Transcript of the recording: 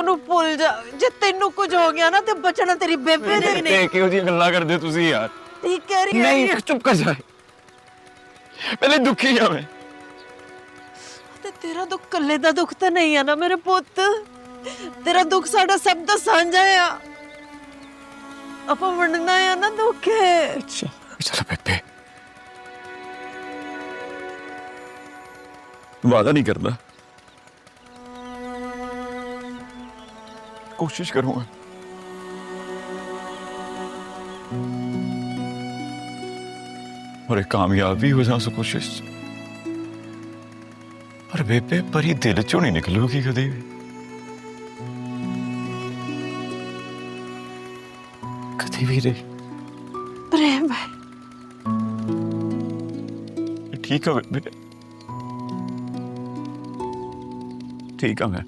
ਉਹਨੂੰ ਭੁੱਲ ਜਾ। ਜੇ ਤੈਨੂੰ ਕੁਝ ਹੋ ਗਿਆ ਨਾ ਤੇ ਬਚਣਾ ਤੇਰੀ ਬੇਬੇ ਨੇ ਵੀ ਨਹੀਂ। ਕਿਹੋ ਜਿਹੀਆਂ ਗੱਲਾਂ ਕਰਦੇ ਤੁਸੀਂ ਯਾਰ। ਠੀਕ ਕਹਿ ਰਹੀ ਹੈ। ਨਹੀਂ ਚੁੱਪ ਕਰ ਜਾ, ਪਹਿਲੇ ਦੁਖੀ ਆ ਮੈਂ। ਤੇ ਤੇਰਾ ਦੁੱਖ ਕੱਲੇ ਦਾ ਦੁੱਖ ਤਾਂ ਨਹੀਂ ਆ ਨਾ ਮੇਰੇ ਪੁੱਤ, ਤੇਰਾ ਦੁੱਖ ਸਾਡਾ ਸਭ ਦਾ ਸਾਂਝਾ ਆ। ਆਪਾਂ ਵੰਡਣਾ ਆ ਨਾ ਦੁੱਖ ਹੈ। चल बेबे, वादा नहीं करना, कोशिश करूंगा। और एक कामयाब भी हो जाऊं सो कोशिश। पर बेबे परी दिल चो नहीं निकलूगी कभी भी, कभी भी रे। प्रेम है। ठीक है बेटे, ठीक है मैं।